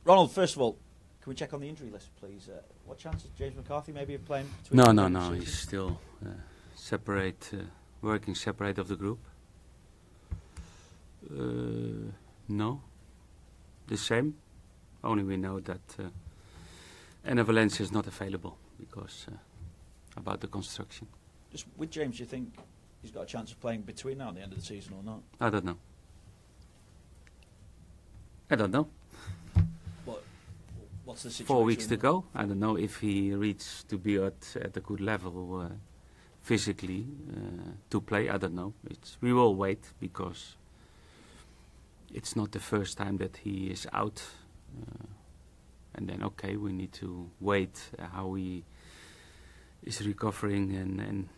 Ronald, first of all, can we check on the injury list, please? What chance is James McCarthy maybe of playing between? No. He's still separate, working separate of the group. No, the same. Only we know that Anna Valencia is not available because about the construction. Just with James, do you think he's got a chance of playing between now and the end of the season or not? I don't know. What's the situation? 4 weeks to go. I don't know if he reaches to be at a good level physically to play. I don't know. We will wait because it's not the first time that he is out. And then, okay, we need to wait how he is recovering and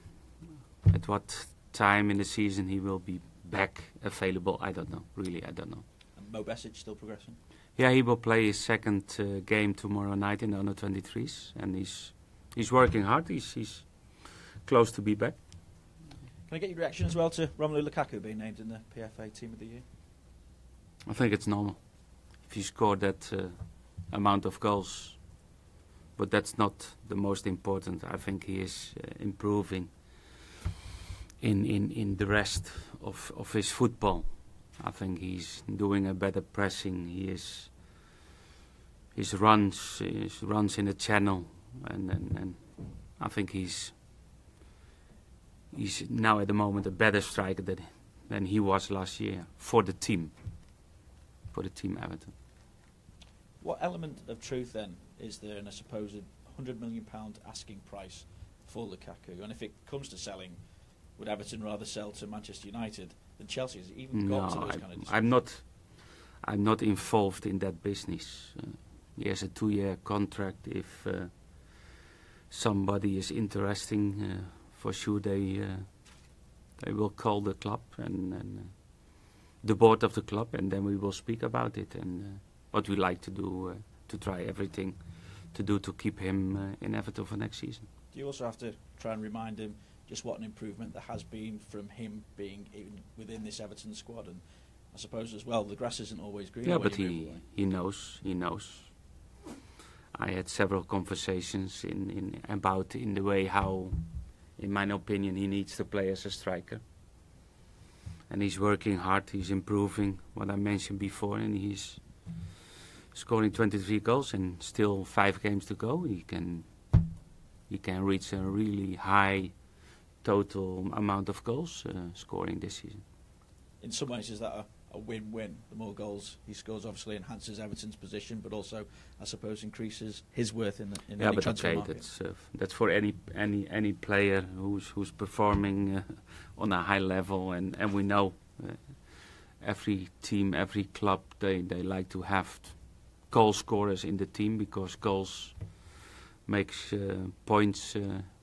at what time in the season he will be back available. I don't know. Really, I don't know. And Mo Besic still progressing? Yeah, he will play his second game tomorrow night in the under-23s, and he's working hard. He's close to be back. Can I get your reaction as well to Romelu Lukaku being named in the PFA Team of the Year? I think it's normal if you score that amount of goals, but that's not the most important. I think he is improving in the rest of his football. I think he's doing a better pressing. His runs in the channel, and I think he's now at the moment a better striker than he was last year for the team Everton. What element of truth then is there in a supposed £100 million asking price for Lukaku? And if it comes to selling, would Everton rather sell to Manchester United than Chelsea? Has it even got to those kind of decisions? I'm not involved in that business. He has a 2-year contract. If somebody is interesting, for sure they will call the club and the board of the club, and then we will speak about it and what we like to do to try everything to keep him in Everton for next season. Do you also have to try and remind him just what an improvement there has been from him being within this Everton squad? And I suppose as well, the grass isn't always green. Yeah, but he knows. I had several conversations about the way how, in my opinion, he needs to play as a striker. And he's working hard, he's improving, what I mentioned before, and he's scoring 23 goals and still 5 games to go. He can reach a really high total amount of goals scoring this season. In some ways, is that a win-win? The more goals he scores obviously enhances Everton's position, but also, I suppose, increases his worth in any transfer market. That's for any player who's performing on a high level, and we know every team, every club, they like to have goal scorers in the team because goals makes points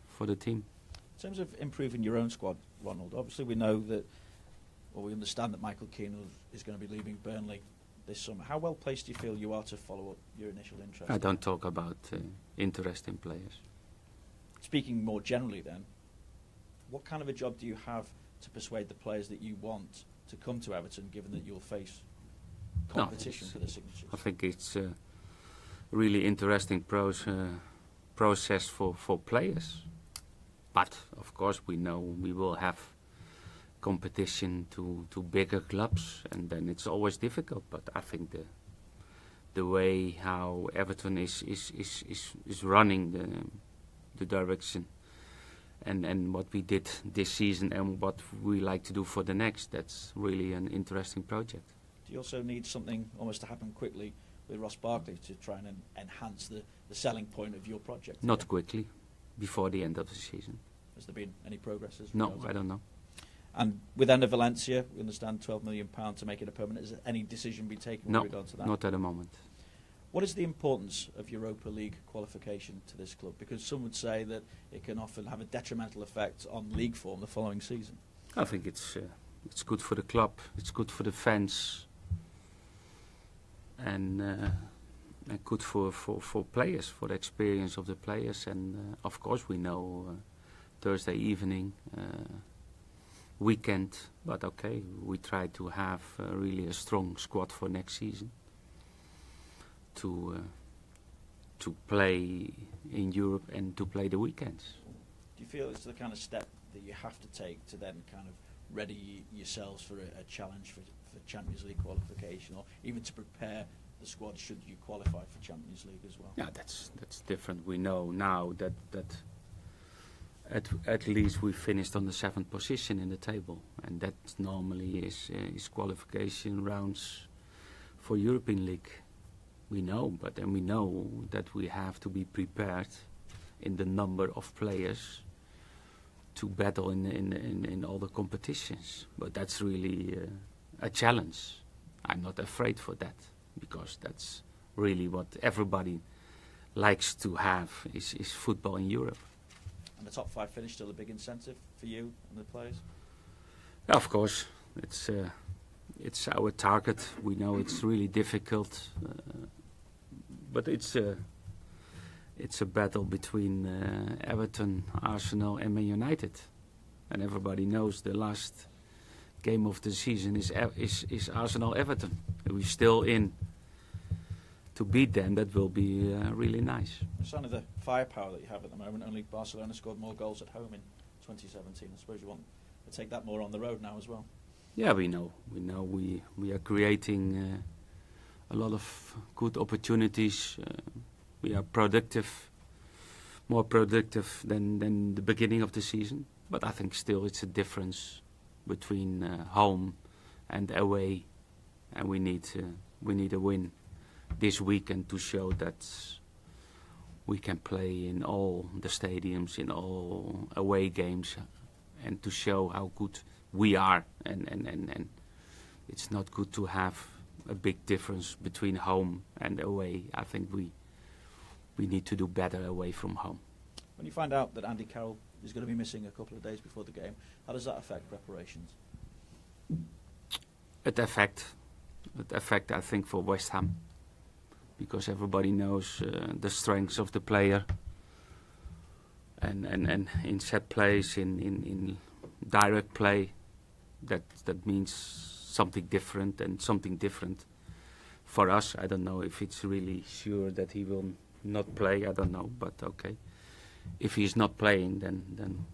for the team. In terms of improving your own squad, Ronald, obviously we know that, well, we understand that Michael Keane is going to be leaving Burnley this summer. How well placed do you feel you are to follow up your initial interest? I don't talk about interest in players. Speaking more generally then, what kind of a job do you have to persuade the players that you want to come to Everton, given that you'll face competition for the signatures? I think it's a really interesting process for players. But, of course, we know we will have competition to bigger clubs, and then it's always difficult. But I think the way how Everton is running the direction and what we did this season and what we like to do for the next, that's really an interesting project. Do you also need something almost to happen quickly with Ross Barkley to try and enhance the selling point of your project? Not quickly, before the end of the season. Has there been any progress? No, I don't know. And with Ender Valencia, we understand £12 million to make it a permanent. Has any decision been taken with regard to that? No, not at the moment. What is the importance of Europa League qualification to this club? Because some would say that it can often have a detrimental effect on league form the following season. I think it's good for the club, it's good for the fans, and good for players, for the experience of the players. And of course we know Thursday evening, weekend, but okay, we try to have really a strong squad for next season. to play in Europe and to play the weekends. Do you feel it's the kind of step that you have to take to then kind of ready yourselves for a challenge for Champions League qualification, or even to prepare the squad should you qualify for Champions League as well? Yeah, that's different. We know now that at least we finished on the 7th position in the table, and that normally is qualification rounds for European League. We know, but then we know that we have to be prepared in the number of players to battle in all the competitions. But that's really a challenge. I'm not afraid for that, because that's really what everybody likes to have is football in Europe. And the top 5 finish still a big incentive for you and the players? Yeah, of course, it's our target. We know it's really difficult, but it's a battle between Everton, Arsenal, and Man United, and everybody knows the last game of the season is Arsenal-Everton. We're still in to beat them. That will be really nice. It's only the firepower that you have at the moment. Only Barcelona scored more goals at home in 2017. I suppose you want to take that more on the road now as well. Yeah, we know. We are creating a lot of good opportunities. We are productive, more productive than the beginning of the season. But I think still it's a difference between home and away, and we need a win this weekend to show that we can play in all the stadiums, in all away games, and to show how good we are. And it's not good to have a big difference between home and away. I think we need to do better away from home. When you find out that Andy Carroll is going to be missing a couple of days before the game, how does that affect preparations? It affect, I think, for West Ham, because everybody knows the strengths of the player, and in set plays, in direct play, that means something different, and something different for us. I don't know if it's really sure that he will not play. I don't know, but okay. If he's not playing, then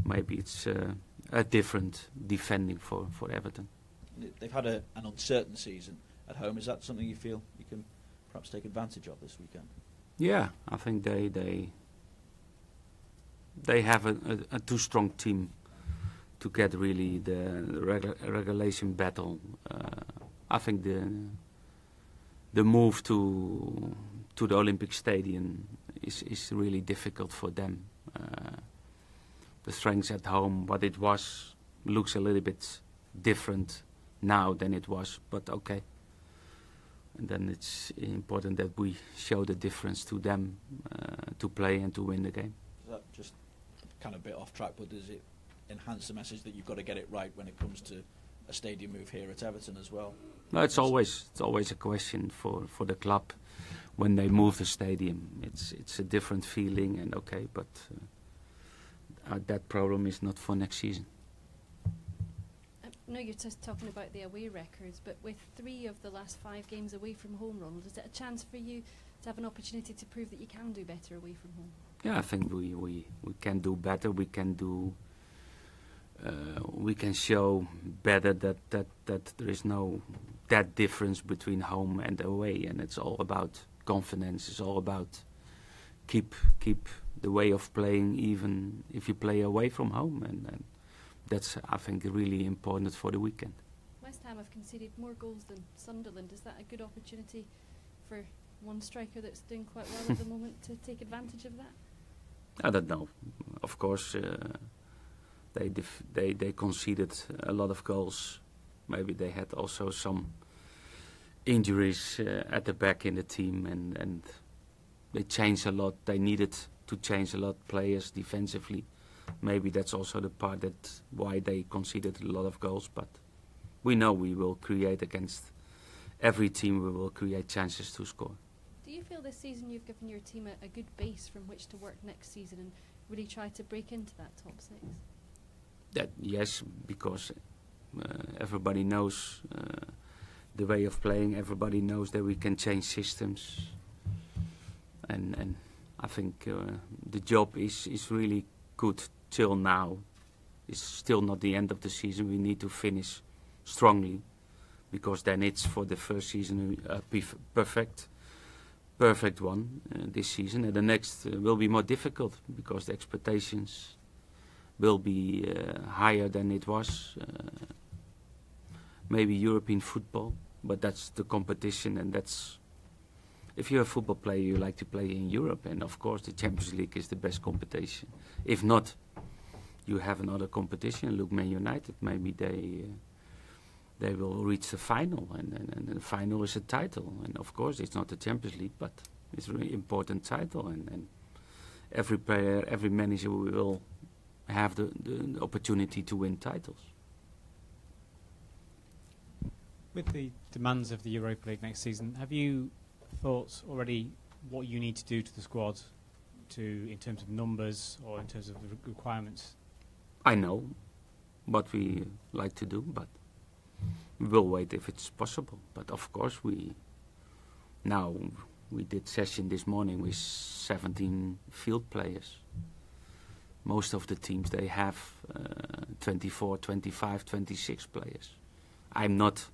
maybe it's a different defending for Everton. They've had an uncertain season at home. Is that something you feel you can perhaps take advantage of this weekend? Yeah, I think they have a too strong team to get really the regulation battle. I think the move to the Olympic Stadium is really difficult for them. The strengths at home, what it was, looks a little bit different now than it was, but okay. And then it's important that we show the difference to them to play and to win the game. Is that just kind of a bit off track, but does it enhance the message that you've got to get it right when it comes to a stadium move here at Everton as well? No, it's always a question for the club when they move the stadium. It's a different feeling, and okay, but that problem is not for next season. I know you're just talking about the away records, but with 3 of the last 5 games away from home, Ronald, is it a chance for you to have an opportunity to prove that you can do better away from home? Yeah, I think we can do better. We can do. We can show better that there is no that difference between home and away, and it's all about confidence. It's all about keep the way of playing, even if you play away from home, and that's, I think, really important for the weekend. West Ham have conceded more goals than Sunderland. Is that a good opportunity for one striker that's doing quite well at the moment to take advantage of that? I don't know. Of course, they conceded a lot of goals. Maybe they had also some injuries at the back in the team, and they changed a lot. They needed to change a lot players defensively. Maybe that's also the part that why they conceded a lot of goals. But we know we will create against every team. We will create chances to score. Do you feel this season you've given your team a good base from which to work next season and really try to break into that top 6? That yes, because everybody knows the way of playing. Everybody knows that we can change systems, and I think the job is really good till now. It's still not the end of the season. We need to finish strongly, because then it's for the first season a perfect one this season, and the next will be more difficult because the expectations will be higher than it was. Maybe European football, but that's the competition, and that's, if you're a football player, you like to play in Europe, and of course the Champions League is the best competition. If not, you have another competition. Look, Man United, maybe they will reach the final, and the final is a title, and of course it's not the Champions League, but it's a really important title, and every player, every manager will have the opportunity to win titles. With the demands of the Europa League next season, have you thought already what you need to do to the squad, in terms of numbers or in terms of the requirements? I know what we like to do, but we will wait if it's possible. But of course we did session this morning with 17 field players. Most of the teams, they have 24, 25, 26 players. I'm not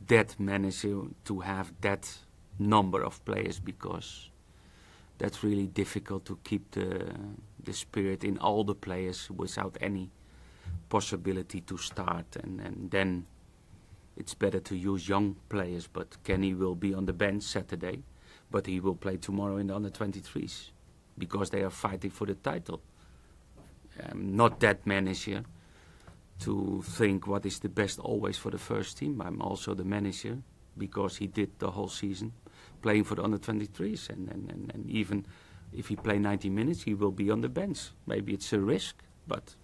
that manager to have that number of players, because that's really difficult to keep the spirit in all the players without any possibility to start, and then it's better to use young players. But Kenny will be on the bench Saturday, but he will play tomorrow in the under-23s because they are fighting for the title. I'm not that manager to think what is the best always for the first team. I'm also the manager because he did the whole season playing for the under-23s, and even if he play 90 minutes, he will be on the bench. Maybe it's a risk, but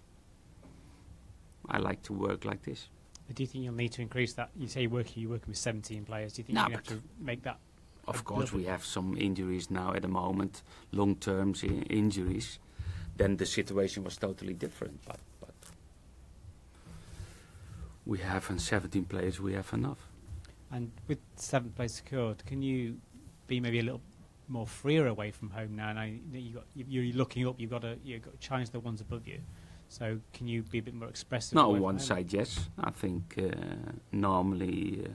I like to work like this. Do you think you'll need to increase that? You say you're working with 17 players. Do you think you have to make that? Of course, we have some injuries now at the moment, long-term injuries. Then the situation was totally different. But we have 17 players, we have enough. And with 7 players secured, can you be maybe a little more freer away from home now? Now you're looking up, you've got to challenge the ones above you. So can you be a bit more expressive? No, one side, yes. I think normally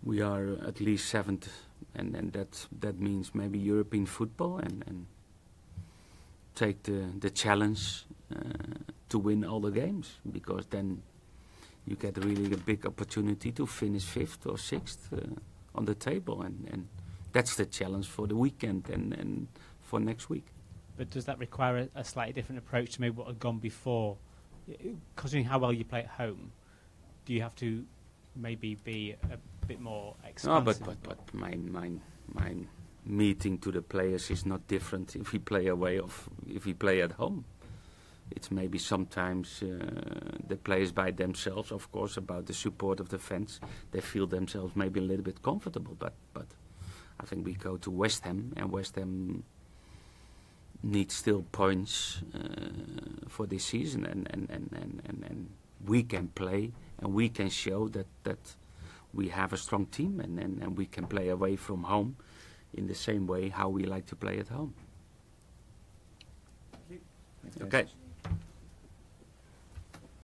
we are at least 7th, and that means maybe European football, and take the challenge to win all the games, because then you get really a big opportunity to finish 5th or 6th on the table, and that's the challenge for the weekend and for next week. But does that require a slightly different approach to maybe what had gone before? Considering how well you play at home, do you have to maybe be a bit more expansive? No, but my meeting to the players is not different if we play away or if we play at home. It's maybe sometimes the players by themselves, of course, about the support of the fans, they feel themselves maybe a little bit comfortable. But I think we go to West Ham, and West Ham needs still points for this season, and we can play and we can show that we have a strong team, and we can play away from home in the same way how we like to play at home. Thank you. Okay.